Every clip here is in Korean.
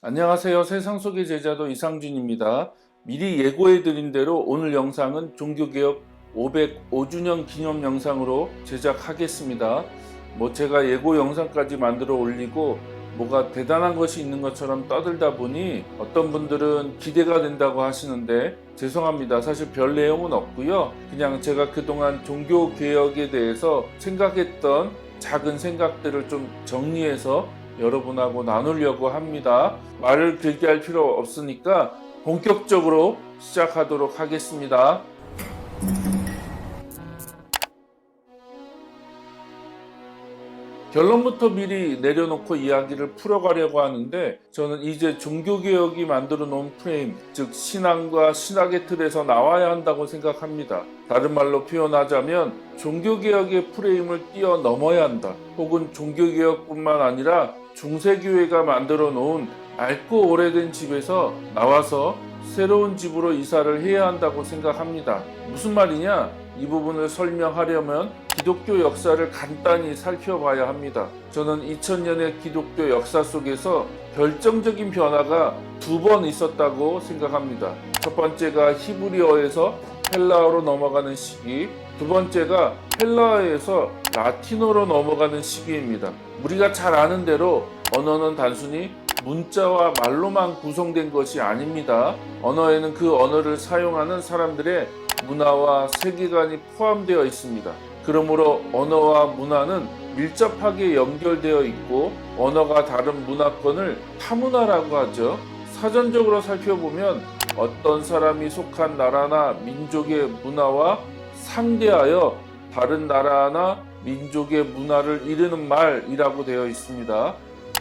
안녕하세요. 세상 속의 제자도 이상준입니다. 미리 예고해드린 대로 오늘 영상은 종교개혁 505주년 기념 영상으로 제작하겠습니다. 제가 예고 영상까지 만들어 올리고 뭐가 대단한 것이 있는 것처럼 떠들다 보니 어떤 분들은 기대가 된다고 하시는데 죄송합니다. 사실 별 내용은 없고요. 그냥 제가 그동안 종교개혁에 대해서 생각했던 작은 생각들을 좀 정리해서 여러분하고 나누려고 합니다. 말을 길게 할 필요 없으니까 본격적으로 시작하도록 하겠습니다. 결론부터 미리 내려놓고 이야기를 풀어가려고 하는데, 저는 이제 종교개혁이 만들어 놓은 프레임, 즉 신앙과 신학의 틀에서 나와야 한다고 생각합니다. 다른 말로 표현하자면 종교개혁의 프레임을 뛰어넘어야 한다. 혹은 종교개혁뿐만 아니라 중세교회가 만들어 놓은 낡고 오래된 집에서 나와서 새로운 집으로 이사를 해야 한다고 생각합니다. 무슨 말이냐? 이 부분을 설명하려면 기독교 역사를 간단히 살펴봐야 합니다. 저는 2000년의 기독교 역사 속에서 결정적인 변화가 두 번 있었다고 생각합니다. 첫 번째가 히브리어에서 헬라어로 넘어가는 시기, 두 번째가 헬라어에서 라틴어로 넘어가는 시기입니다. 우리가 잘 아는 대로 언어는 단순히 문자와 말로만 구성된 것이 아닙니다. 언어에는 그 언어를 사용하는 사람들의 문화와 세계관이 포함되어 있습니다. 그러므로 언어와 문화는 밀접하게 연결되어 있고, 언어가 다른 문화권을 타문화라고 하죠. 사전적으로 살펴보면 어떤 사람이 속한 나라나 민족의 문화와 상대하여 다른 나라나 민족의 문화를 이르는 말이라고 되어 있습니다.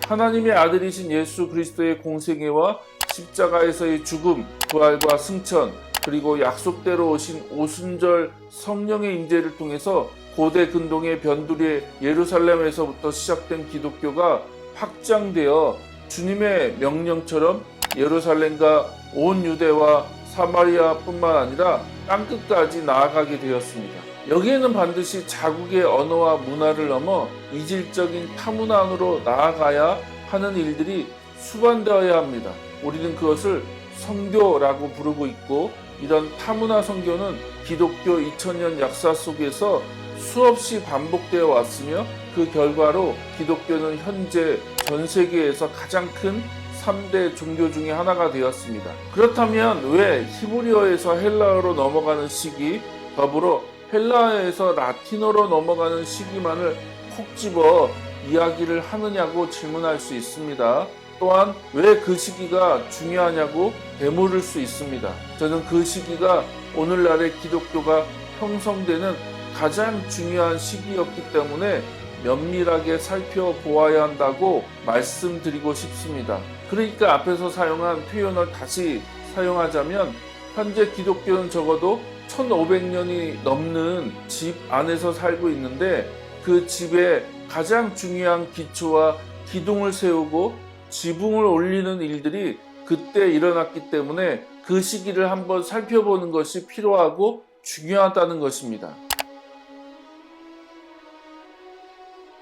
하나님의 아들이신 예수 그리스도의 공생애와 십자가에서의 죽음, 부활과 승천, 그리고 약속대로 오신 오순절 성령의 임재를 통해서 고대 근동의 변두리의 예루살렘에서부터 시작된 기독교가 확장되어 주님의 명령처럼 예루살렘과 온 유대와 사마리아뿐만 아니라 땅끝까지 나아가게 되었습니다. 여기에는 반드시 자국의 언어와 문화를 넘어 이질적인 타문화 안으로 나아가야 하는 일들이 수반되어야 합니다. 우리는 그것을 선교라고 부르고 있고, 이런 타문화 선교는 기독교 2000년 역사 속에서 수없이 반복되어 왔으며, 그 결과로 기독교는 현재 전 세계에서 가장 큰 3대 종교 중에 하나가 되었습니다. 그렇다면 왜 히브리어에서 헬라어로 넘어가는 시기, 더불어 헬라어에서 라틴어로 넘어가는 시기만을 콕 집어 이야기를 하느냐고 질문할 수 있습니다. 또한 왜 그 시기가 중요하냐고 되물을 수 있습니다. 저는 그 시기가 오늘날의 기독교가 형성되는 가장 중요한 시기였기 때문에 면밀하게 살펴보아야 한다고 말씀드리고 싶습니다. 그러니까 앞에서 사용한 표현을 다시 사용하자면, 현재 기독교는 적어도 1500년이 넘는 집 안에서 살고 있는데, 그 집에 가장 중요한 기초와 기둥을 세우고 지붕을 올리는 일들이 그때 일어났기 때문에 그 시기를 한번 살펴보는 것이 필요하고 중요하다는 것입니다.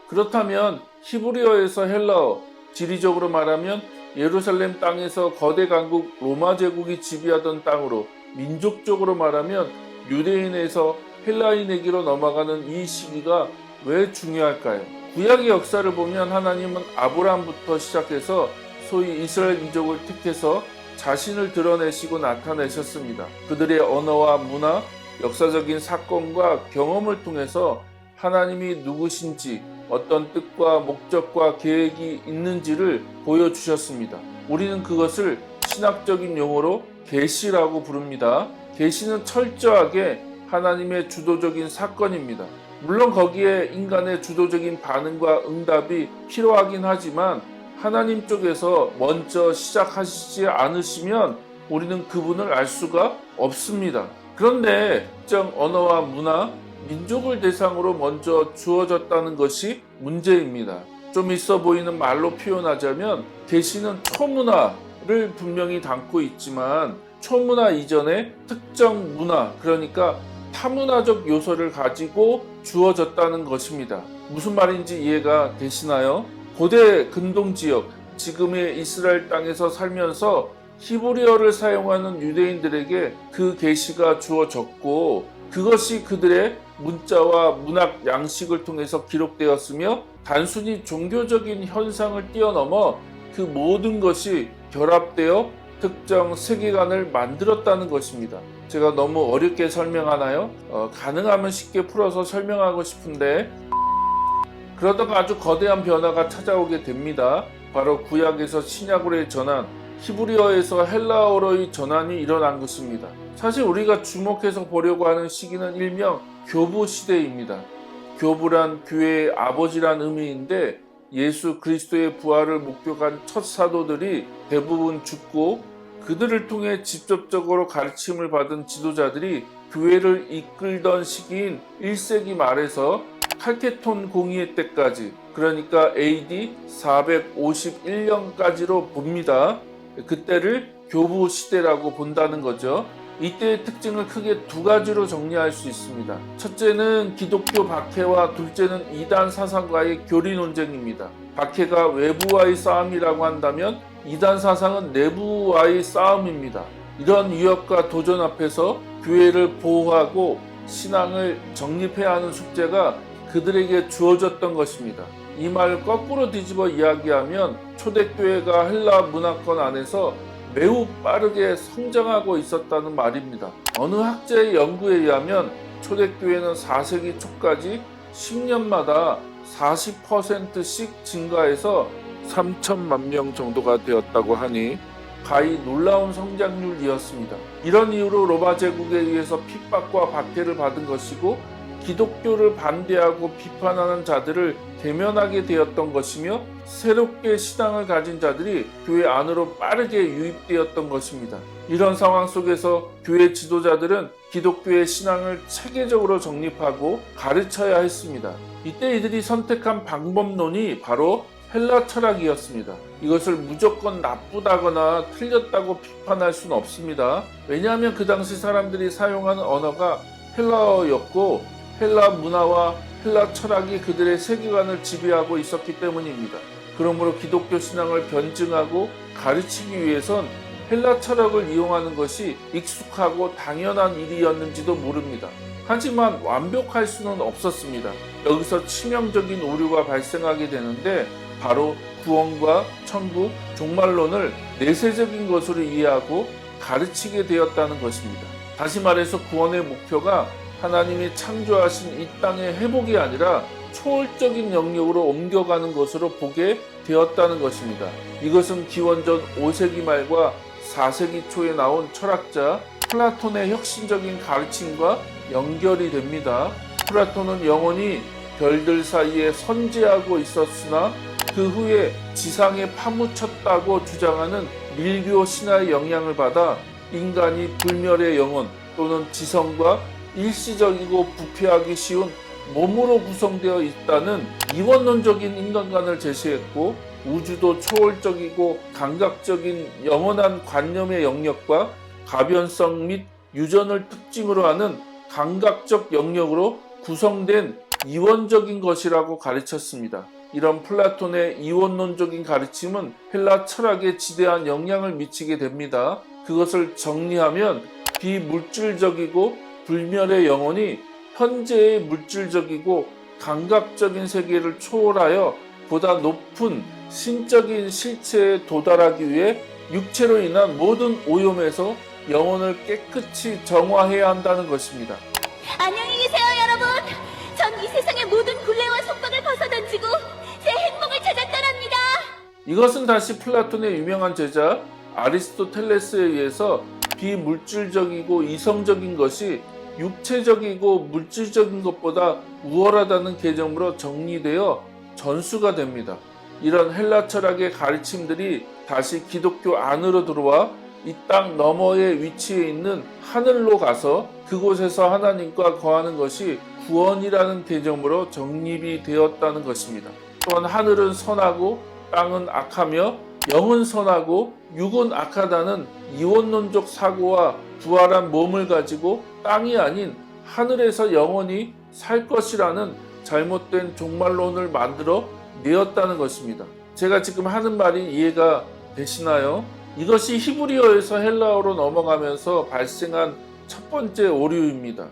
그렇다면 히브리어에서 헬라어, 지리적으로 말하면 예루살렘 땅에서 거대 강국 로마 제국이 지배하던 땅으로, 민족적으로 말하면 유대인에서 헬라인에게로 넘어가는 이 시기가 왜 중요할까요? 구약의 역사를 보면 하나님은 아브라함부터 시작해서 소위 이스라엘 민족을 택해서 자신을 드러내시고 나타내셨습니다. 그들의 언어와 문화, 역사적인 사건과 경험을 통해서 하나님이 누구신지, 어떤 뜻과 목적과 계획이 있는지를 보여주셨습니다. 우리는 그것을 신학적인 용어로 계시라고 부릅니다. 계시는 철저하게 하나님의 주도적인 사건입니다. 물론 거기에 인간의 주도적인 반응과 응답이 필요하긴 하지만, 하나님 쪽에서 먼저 시작하시지 않으시면 우리는 그분을 알 수가 없습니다. 그런데 특정 언어와 문화, 민족을 대상으로 먼저 주어졌다는 것이 문제입니다. 좀 있어 보이는 말로 표현하자면, 계시는 초문화를 분명히 담고 있지만 초문화 이전에 특정 문화, 그러니까 타문화적 요소를 가지고 주어졌다는 것입니다. 무슨 말인지 이해가 되시나요? 고대 근동 지역, 지금의 이스라엘 땅에서 살면서 히브리어를 사용하는 유대인들에게 그 계시가 주어졌고 그것이 그들의 문자와 문학 양식을 통해서 기록되었으며 단순히 종교적인 현상을 뛰어넘어 그 모든 것이 결합되어 특정 세계관을 만들었다는 것입니다. 제가 너무 어렵게 설명하나요? 가능하면 쉽게 풀어서 설명하고 싶은데 그러다가 아주 거대한 변화가 찾아오게 됩니다. 바로 구약에서 신약으로의 전환, 히브리어에서 헬라어로의 전환이 일어난 것입니다. 사실 우리가 주목해서 보려고 하는 시기는 일명 교부 시대입니다. 교부란 교회의 아버지란 의미인데 예수 그리스도의 부활을 목격한 첫 사도들이 대부분 죽고 그들을 통해 직접적으로 가르침을 받은 지도자들이 교회를 이끌던 시기인 1세기 말에서 칼케톤 공의회 때까지, 그러니까 AD 451년까지로 봅니다. 그때를 교부 시대라고 본다는 거죠. 이때의 특징을 크게 두 가지로 정리할 수 있습니다. 첫째는 기독교 박해와 둘째는 이단 사상과의 교리 논쟁입니다. 박해가 외부와의 싸움이라고 한다면 이단 사상은 내부와의 싸움입니다. 이런 위협과 도전 앞에서 교회를 보호하고 신앙을 정립해야 하는 숙제가 그들에게 주어졌던 것입니다. 이 말을 거꾸로 뒤집어 이야기하면 초대교회가 헬라 문화권 안에서 매우 빠르게 성장하고 있었다는 말입니다. 어느 학자의 연구에 의하면 초대교회는 4세기 초까지 10년마다 40%씩 증가해서 3천만 명 정도가 되었다고 하니 가히 놀라운 성장률이었습니다. 이런 이유로 로마 제국에 의해서 핍박과 박해를 받은 것이고 기독교를 반대하고 비판하는 자들을 대면하게 되었던 것이며 새롭게 신앙을 가진 자들이 교회 안으로 빠르게 유입되었던 것입니다. 이런 상황 속에서 교회 지도자들은 기독교의 신앙을 체계적으로 정립하고 가르쳐야 했습니다. 이때 이들이 선택한 방법론이 바로 헬라 철학이었습니다. 이것을 무조건 나쁘다거나 틀렸다고 비판할 수는 없습니다. 왜냐하면 그 당시 사람들이 사용하는 언어가 헬라어였고 헬라 문화와 헬라 철학이 그들의 세계관을 지배하고 있었기 때문입니다. 그러므로 기독교 신앙을 변증하고 가르치기 위해선 헬라 철학을 이용하는 것이 익숙하고 당연한 일이었는지도 모릅니다. 하지만 완벽할 수는 없었습니다. 여기서 치명적인 오류가 발생하게 되는데 바로 구원과 천국, 종말론을 내세적인 것으로 이해하고 가르치게 되었다는 것입니다. 다시 말해서 구원의 목표가 하나님이 창조하신 이 땅의 회복이 아니라 초월적인 영역으로 옮겨가는 것으로 보게 되었다는 것입니다. 이것은 기원전 5세기 말과 4세기 초에 나온 철학자 플라톤의 혁신적인 가르침과 연결이 됩니다. 플라톤은 영혼이 별들 사이에 선재하고 있었으나 그 후에 지상에 파묻혔다고 주장하는 밀교 신화의 영향을 받아 인간이 불멸의 영혼 또는 지성과 일시적이고 부패하기 쉬운 몸으로 구성되어 있다는 이원론적인 인간관을 제시했고 우주도 초월적이고 감각적인 영원한 관념의 영역과 가변성 및 유전을 특징으로 하는 감각적 영역으로 구성된 이원적인 것이라고 가르쳤습니다. 이런 플라톤의 이원론적인 가르침은 헬라 철학에 지대한 영향을 미치게 됩니다. 그것을 정리하면 비물질적이고 불멸의 영혼이 현재의 물질적이고 감각적인 세계를 초월하여 보다 높은 신적인 실체에 도달하기 위해 육체로 인한 모든 오염에서 영혼을 깨끗이 정화해야 한다는 것입니다. 안녕히 계세요, 여러분. 전 이 세상의 모든 굴레와 속박을 벗어던지고 제 행복을 찾았더랍니다. 이것은 다시 플라톤의 유명한 제자 아리스토텔레스에 의해서 비물질적이고 이성적인 것이 육체적이고 물질적인 것보다 우월하다는 개념으로 정리되어 전수가 됩니다. 이런 헬라 철학의 가르침들이 다시 기독교 안으로 들어와 이 땅 너머에 위치해 있는 하늘로 가서 그곳에서 하나님과 거하는 것이 구원이라는 개념으로 정립이 되었다는 것입니다. 또한 하늘은 선하고 땅은 악하며 영은 선하고 육은 악하다는 이원론적 사고와 부활한 몸을 가지고 땅이 아닌 하늘에서 영원히 살 것이라는 잘못된 종말론을 만들어 내었다는 것입니다. 제가 지금 하는 말이 이해가 되시나요? 이것이 히브리어에서 헬라어로 넘어가면서 발생한 첫 번째 오류입니다.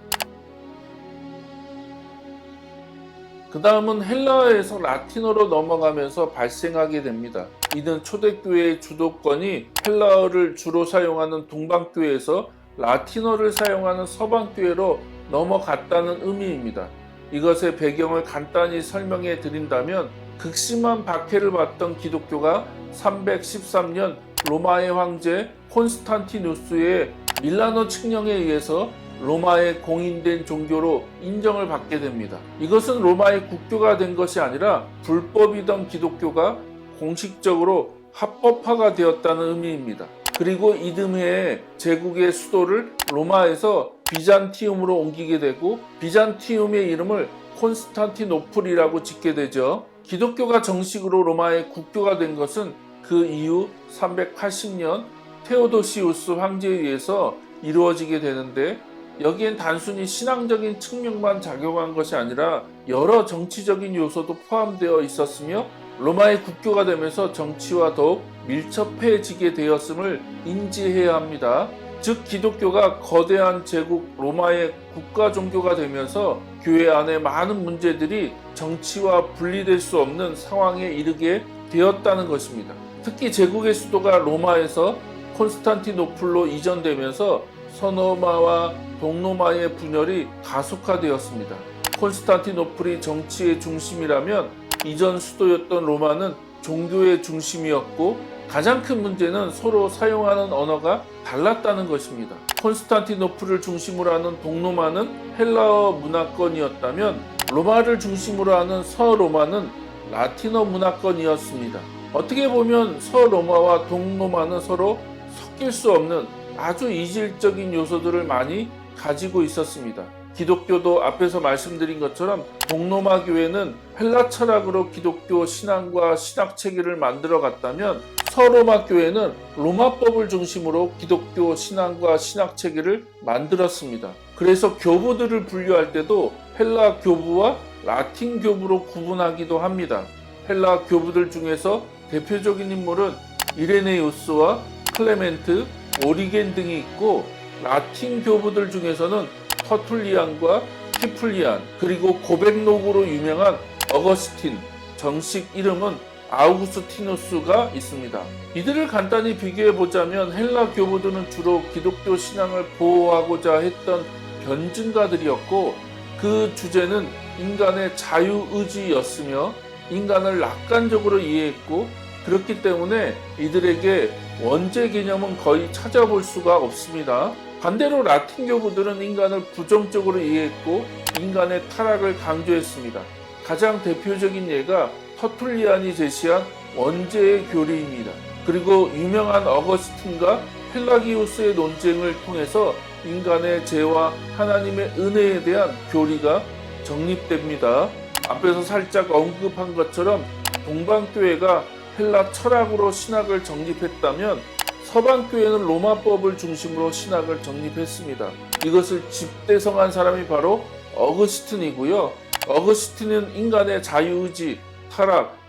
그 다음은 헬라어에서 라틴어로 넘어가면서 발생하게 됩니다. 이는 초대교회의 주도권이 헬라어를 주로 사용하는 동방교회에서 라틴어를 사용하는 서방교회로 넘어갔다는 의미입니다. 이것의 배경을 간단히 설명해 드린다면 극심한 박해를 받던 기독교가 313년 로마의 황제 콘스탄티누스의 밀라노 칙령에 의해서 로마의 공인된 종교로 인정을 받게 됩니다. 이것은 로마의 국교가 된 것이 아니라 불법이던 기독교가 공식적으로 합법화가 되었다는 의미입니다. 그리고 이듬해에 제국의 수도를 로마에서 비잔티움으로 옮기게 되고 비잔티움의 이름을 콘스탄티노플이라고 짓게 되죠. 기독교가 정식으로 로마의 국교가 된 것은 그 이후 380년 테오도시우스 황제에 의해서 이루어지게 되는데 여기엔 단순히 신앙적인 측면만 작용한 것이 아니라 여러 정치적인 요소도 포함되어 있었으며 로마의 국교가 되면서 정치와 더욱 밀접해지게 되었음을 인지해야 합니다. 즉 기독교가 거대한 제국 로마의 국가 종교가 되면서 교회 안에 많은 문제들이 정치와 분리될 수 없는 상황에 이르게 되었다는 것입니다. 특히 제국의 수도가 로마에서 콘스탄티노플로 이전되면서 서로마와 동로마의 분열이 가속화되었습니다. 콘스탄티노플이 정치의 중심이라면 이전 수도였던 로마는 종교의 중심이었고 가장 큰 문제는 서로 사용하는 언어가 달랐다는 것입니다. 콘스탄티노플을 중심으로 하는 동로마는 헬라어 문화권이었다면 로마를 중심으로 하는 서로마는 라틴어 문화권이었습니다. 어떻게 보면 서로마와 동로마는 서로 섞일 수 없는 아주 이질적인 요소들을 많이 가지고 있었습니다. 기독교도 앞에서 말씀드린 것처럼 동로마 교회는 헬라 철학으로 기독교 신앙과 신학 체계를 만들어 갔다면 서로마 교회는 로마법을 중심으로 기독교 신앙과 신학 체계를 만들었습니다. 그래서 교부들을 분류할 때도 헬라 교부와 라틴 교부로 구분하기도 합니다. 헬라 교부들 중에서 대표적인 인물은 이레네우스와 클레멘트, 오리겐 등이 있고 라틴 교부들 중에서는 터툴리안과 키플리안 그리고 고백록으로 유명한 어거스틴, 정식 이름은 아우구스티누스가 있습니다. 이들을 간단히 비교해 보자면 헬라 교부들은 주로 기독교 신앙을 보호하고자 했던 변증가들이었고 그 주제는 인간의 자유의지였으며 인간을 낙관적으로 이해했고 그렇기 때문에 이들에게 원죄 개념은 거의 찾아볼 수가 없습니다. 반대로 라틴 교부들은 인간을 부정적으로 이해했고 인간의 타락을 강조했습니다. 가장 대표적인 예가 터툴리안이 제시한 원죄의 교리입니다. 그리고 유명한 어거스틴과 펠라기우스의 논쟁을 통해서 인간의 죄와 하나님의 은혜에 대한 교리가 정립됩니다. 앞에서 살짝 언급한 것처럼 동방교회가 헬라 철학으로 신학을 정립했다면 서방교회는 로마법을 중심으로 신학을 정립했습니다. 이것을 집대성한 사람이 바로 어거스틴이고요. 어거스틴은 인간의 자유의지,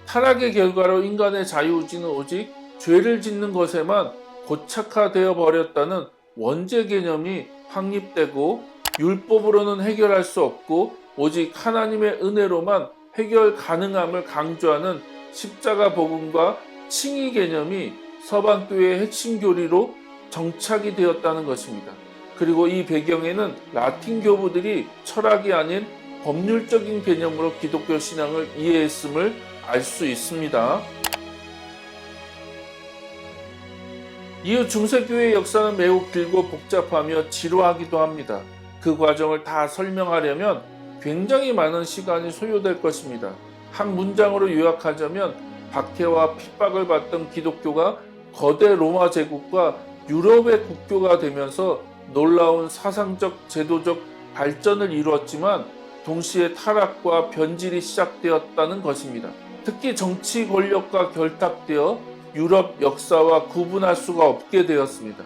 타락의 결과로 인간의 자유의지는 오직 죄를 짓는 것에만 고착화되어 버렸다는 원죄 개념이 확립되고 율법으로는 해결할 수 없고 오직 하나님의 은혜로만 해결 가능함을 강조하는 십자가 복음과 칭의 개념이 서방교회의 핵심 교리로 정착이 되었다는 것입니다. 그리고 이 배경에는 라틴 교부들이 철학이 아닌 법률적인 개념으로 기독교 신앙을 이해했음을 알 수 있습니다. 이후 중세교회의 역사는 매우 길고 복잡하며 지루하기도 합니다. 그 과정을 다 설명하려면 굉장히 많은 시간이 소요될 것입니다. 한 문장으로 요약하자면 박해와 핍박을 받던 기독교가 거대 로마 제국과 유럽의 국교가 되면서 놀라운 사상적, 제도적 발전을 이루었지만 동시에 타락과 변질이 시작되었다는 것입니다. 특히 정치 권력과 결탁되어 유럽 역사와 구분할 수가 없게 되었습니다.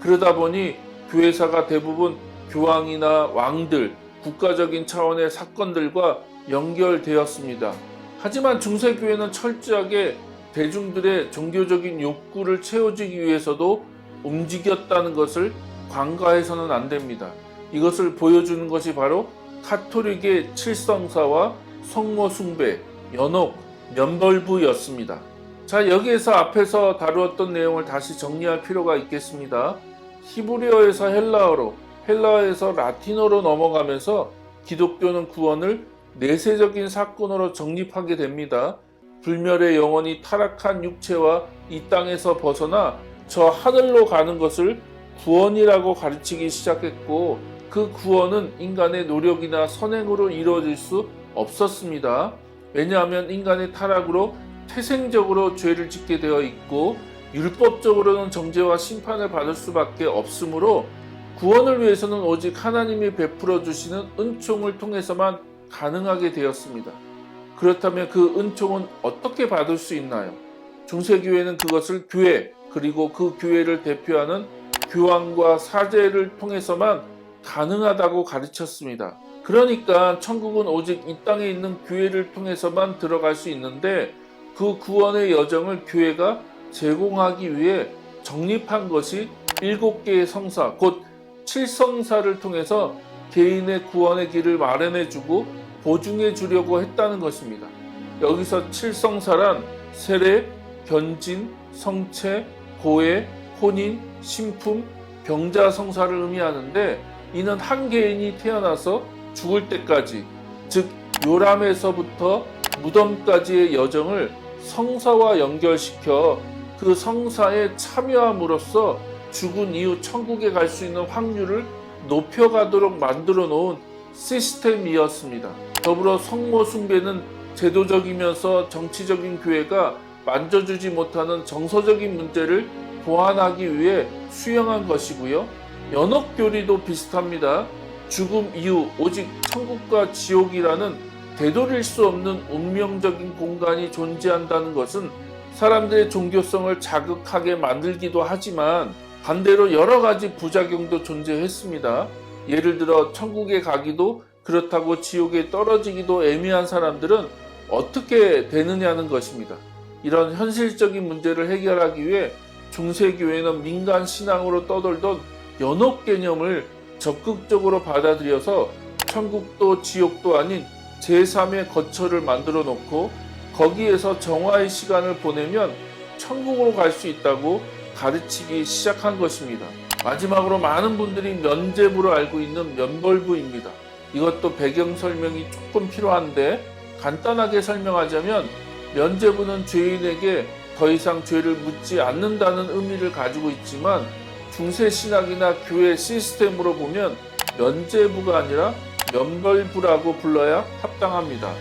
그러다 보니 교회사가 대부분 교황이나 왕들, 국가적인 차원의 사건들과 연결되었습니다. 하지만 중세교회는 철저하게 대중들의 종교적인 욕구를 채워주기 위해서도 움직였다는 것을 간과해서는 안 됩니다. 이것을 보여주는 것이 바로 카톨릭의 칠성사와 성모 숭배, 연옥, 면벌부였습니다. 자, 여기에서 앞에서 다루었던 내용을 다시 정리할 필요가 있겠습니다. 히브리어에서 헬라어로, 헬라어에서 라틴어로 넘어가면서 기독교는 구원을 내세적인 사건으로 정립하게 됩니다. 불멸의 영혼이 타락한 육체와 이 땅에서 벗어나 저 하늘로 가는 것을 구원이라고 가르치기 시작했고, 그 구원은 인간의 노력이나 선행으로 이루어질 수 없었습니다. 왜냐하면 인간의 타락으로 태생적으로 죄를 짓게 되어 있고 율법적으로는 정죄와 심판을 받을 수밖에 없으므로 구원을 위해서는 오직 하나님이 베풀어 주시는 은총을 통해서만 가능하게 되었습니다. 그렇다면 그 은총은 어떻게 받을 수 있나요? 중세교회는 그것을 교회, 그리고 그 교회를 대표하는 교황과 사제를 통해서만 가능하다고 가르쳤습니다. 그러니까 천국은 오직 이 땅에 있는 교회를 통해서만 들어갈 수 있는데, 그 구원의 여정을 교회가 제공하기 위해 정립한 것이 7개의 성사, 곧 7성사를 통해서 개인의 구원의 길을 마련해주고 보증해 주려고 했다는 것입니다. 여기서 7성사란 세례, 견진, 성체, 고해, 혼인, 신품, 병자 성사를 의미하는데, 이는 한 개인이 태어나서 죽을 때까지, 즉 요람에서부터 무덤까지의 여정을 성사와 연결시켜 그 성사에 참여함으로써 죽은 이후 천국에 갈 수 있는 확률을 높여가도록 만들어 놓은 시스템이었습니다. 더불어 성모 숭배는 제도적이면서 정치적인 교회가 만져주지 못하는 정서적인 문제를 보완하기 위해 수용한 것이고요. 연옥교리도 비슷합니다. 죽음 이후 오직 천국과 지옥이라는 되돌릴 수 없는 운명적인 공간이 존재한다는 것은 사람들의 종교성을 자극하게 만들기도 하지만 반대로 여러 가지 부작용도 존재했습니다. 예를 들어 천국에 가기도 그렇다고 지옥에 떨어지기도 애매한 사람들은 어떻게 되느냐는 것입니다. 이런 현실적인 문제를 해결하기 위해 중세교회는 민간 신앙으로 떠돌던 연옥 개념을 적극적으로 받아들여서 천국도 지옥도 아닌 제3의 거처를 만들어 놓고 거기에서 정화의 시간을 보내면 천국으로 갈 수 있다고 가르치기 시작한 것입니다. 마지막으로 많은 분들이 면죄부로 알고 있는 면벌부입니다. 이것도 배경 설명이 조금 필요한데 간단하게 설명하자면, 면죄부는 죄인에게 더 이상 죄를 묻지 않는다는 의미를 가지고 있지만 중세 신학이나 교회 시스템으로 보면 면죄부가 아니라 면벌부라고 불러야 합당합니다.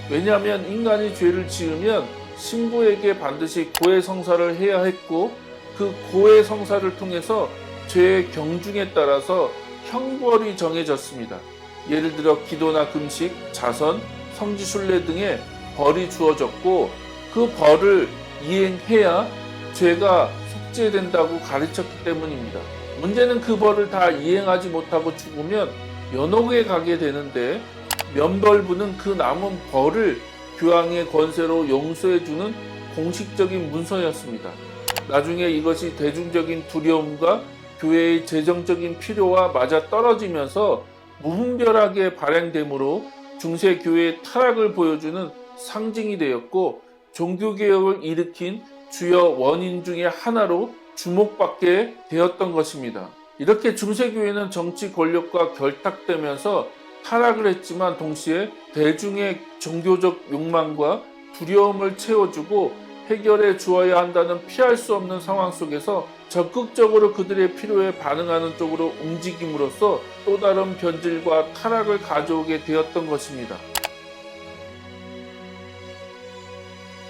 왜냐하면 인간이 죄를 지으면 신부에게 반드시 고해 성사를 해야 했고, 그 고해 성사를 통해서 죄의 경중에 따라서 형벌이 정해졌습니다. 예를 들어 기도나 금식, 자선, 성지순례 등의 벌이 주어졌고, 그 벌을 이행해야 죄가 속죄된다고 가르쳤기 때문입니다. 문제는 그 벌을 다 이행하지 못하고 죽으면 연옥에 가게 되는데, 면벌부는 그 남은 벌을 교황의 권세로 용서해주는 공식적인 문서였습니다. 나중에 이것이 대중적인 두려움과 교회의 재정적인 필요와 맞아떨어지면서 무분별하게 발행되므로 중세교회의 타락을 보여주는 상징이 되었고, 종교개혁을 일으킨 주요 원인 중에 하나로 주목받게 되었던 것입니다. 이렇게 중세교회는 정치 권력과 결탁되면서 타락을 했지만 동시에 대중의 종교적 욕망과 두려움을 채워주고 해결해 주어야 한다는 피할 수 없는 상황 속에서 적극적으로 그들의 필요에 반응하는 쪽으로 움직임으로써 또 다른 변질과 타락을 가져오게 되었던 것입니다.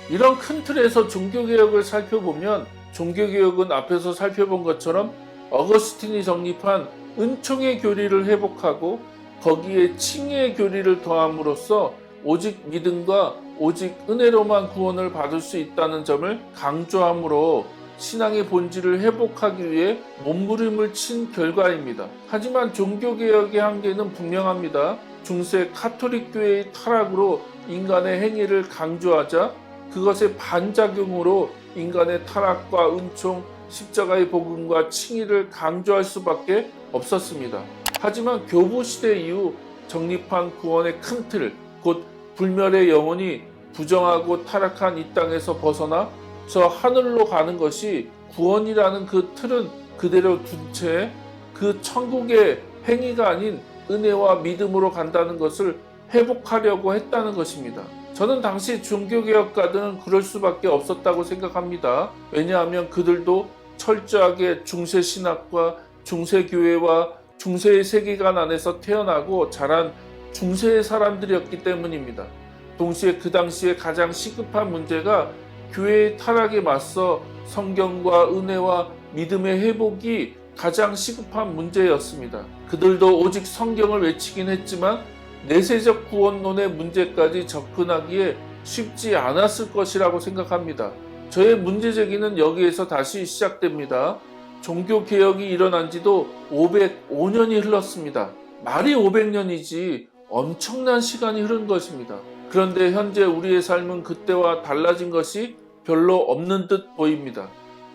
이런 큰 틀에서 종교개혁을 살펴보면, 종교개혁은 앞에서 살펴본 것처럼 어거스틴이 정립한 은총의 교리를 회복하고 거기에 칭의의 교리를 더함으로써 오직 믿음과 오직 은혜로만 구원을 받을 수 있다는 점을 강조하므로 신앙의 본질을 회복하기 위해 몸부림을 친 결과입니다. 하지만 종교개혁의 한계는 분명합니다. 중세 카톨릭 교회의 타락으로 인간의 행위를 강조하자 그것의 반작용으로 인간의 타락과 은총, 십자가의 복음과 칭의를 강조할 수밖에 없었습니다. 하지만 교부 시대 이후 정립한 구원의 큰 틀, 곧 불멸의 영혼이 부정하고 타락한 이 땅에서 벗어나 저 하늘로 가는 것이 구원이라는 그 틀은 그대로 둔 채 그 천국의 행위가 아닌 은혜와 믿음으로 간다는 것을 회복하려고 했다는 것입니다. 저는 당시 종교개혁가들은 그럴 수밖에 없었다고 생각합니다. 왜냐하면 그들도 철저하게 중세신학과 중세교회와 중세의 세계관 안에서 태어나고 자란 중세의 사람들이었기 때문입니다. 동시에 그 당시에 가장 시급한 문제가 교회의 타락에 맞서 성경과 은혜와 믿음의 회복이 가장 시급한 문제였습니다. 그들도 오직 성경을 외치긴 했지만 내세적 구원론의 문제까지 접근하기에 쉽지 않았을 것이라고 생각합니다. 저의 문제제기는 여기에서 다시 시작됩니다. 종교개혁이 일어난 지도 505년이 흘렀습니다. 말이 500년이지 엄청난 시간이 흐른 것입니다. 그런데 현재 우리의 삶은 그때와 달라진 것이 별로 없는 듯 보입니다.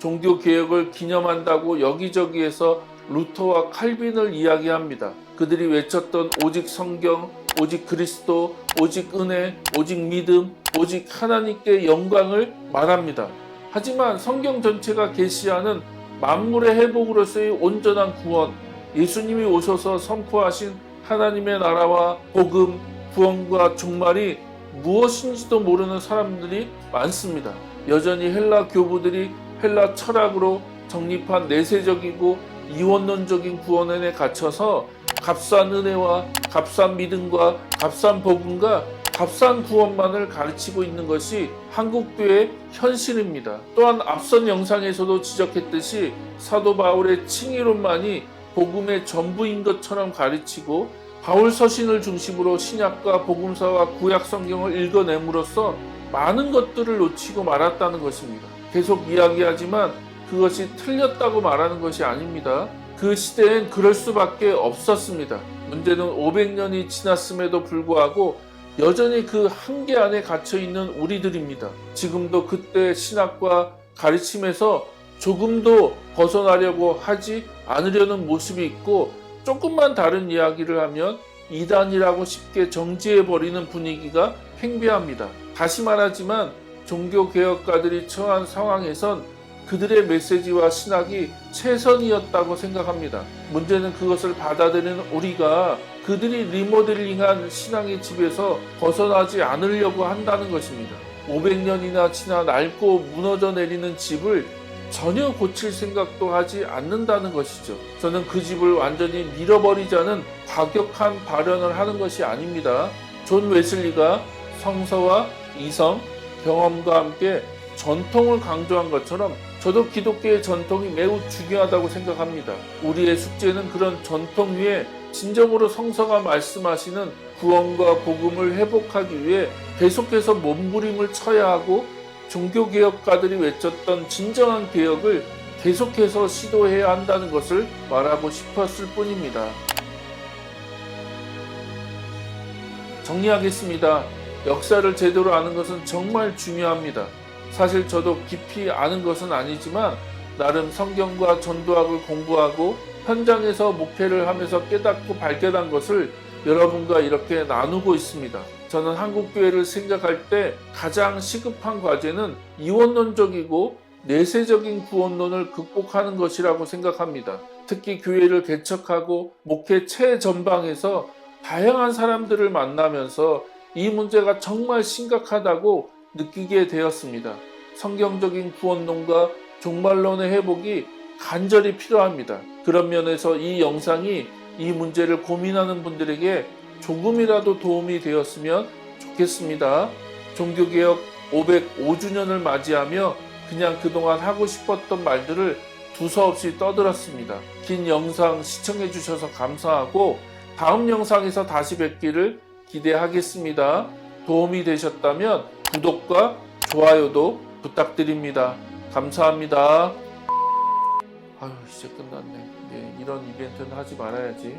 종교개혁을 기념한다고 여기저기에서 루터와 칼빈을 이야기합니다. 그들이 외쳤던 오직 성경, 오직 그리스도, 오직 은혜, 오직 믿음, 오직 하나님께 영광을 말합니다. 하지만 성경 전체가 계시하는 만물의 회복으로서의 온전한 구원, 예수님이 오셔서 선포하신 하나님의 나라와 복음, 구원과 종말이 무엇인지도 모르는 사람들이 많습니다. 여전히 헬라 교부들이 헬라 철학으로 정립한 내세적이고 이원론적인 구원에 갇혀서 값싼 은혜와 값싼 믿음과 값싼 복음과 값싼 구원만을 가르치고 있는 것이 한국교회의 현실입니다. 또한 앞선 영상에서도 지적했듯이 사도 바울의 칭의론만이 복음의 전부인 것처럼 가르치고 바울 서신을 중심으로 신약과 복음서와 구약 성경을 읽어냄으로써 많은 것들을 놓치고 말았다는 것입니다. 계속 이야기하지만 그것이 틀렸다고 말하는 것이 아닙니다. 그 시대엔 그럴 수밖에 없었습니다. 문제는 500년이 지났음에도 불구하고 여전히 그 한계 안에 갇혀있는 우리들입니다. 지금도 그때 신학과 가르침에서 조금도 벗어나려고 하지 않으려는 모습이 있고 조금만 다른 이야기를 하면 이단이라고 쉽게 정지해버리는 분위기가 팽배합니다. 다시 말하지만 종교개혁가들이 처한 상황에선 그들의 메시지와 신학이 최선이었다고 생각합니다. 문제는 그것을 받아들이는 우리가 그들이 리모델링한 신앙의 집에서 벗어나지 않으려고 한다는 것입니다. 500년이나 지나 낡고 무너져 내리는 집을 전혀 고칠 생각도 하지 않는다는 것이죠. 저는 그 집을 완전히 밀어버리자는 과격한 발언을 하는 것이 아닙니다. 존 웨슬리가 성서와 이성, 경험과 함께 전통을 강조한 것처럼 저도 기독교의 전통이 매우 중요하다고 생각합니다. 우리의 숙제는 그런 전통 위에 진정으로 성서가 말씀하시는 구원과 복음을 회복하기 위해 계속해서 몸부림을 쳐야 하고 종교개혁가들이 외쳤던 진정한 개혁을 계속해서 시도해야 한다는 것을 말하고 싶었을 뿐입니다. 정리하겠습니다. 역사를 제대로 아는 것은 정말 중요합니다. 사실 저도 깊이 아는 것은 아니지만 나름 성경과 전도학을 공부하고 현장에서 목회를 하면서 깨닫고 발견한 것을 여러분과 이렇게 나누고 있습니다. 저는 한국교회를 생각할 때 가장 시급한 과제는 이원론적이고 내세적인 구원론을 극복하는 것이라고 생각합니다. 특히 교회를 개척하고 목회 최전방에서 다양한 사람들을 만나면서 이 문제가 정말 심각하다고 느끼게 되었습니다. 성경적인 구원론과 종말론의 회복이 간절히 필요합니다. 그런 면에서 이 영상이 이 문제를 고민하는 분들에게 조금이라도 도움이 되었으면 좋겠습니다. 종교개혁 505주년을 맞이하며 그냥 그동안 하고 싶었던 말들을 두서없이 떠들었습니다. 긴 영상 시청해 주셔서 감사하고 다음 영상에서 다시 뵙기를 기대하겠습니다. 도움이 되셨다면 구독과 좋아요도 부탁드립니다. 감사합니다. 아유, 이제 끝났네. 이런 이벤트는 하지 말아야지.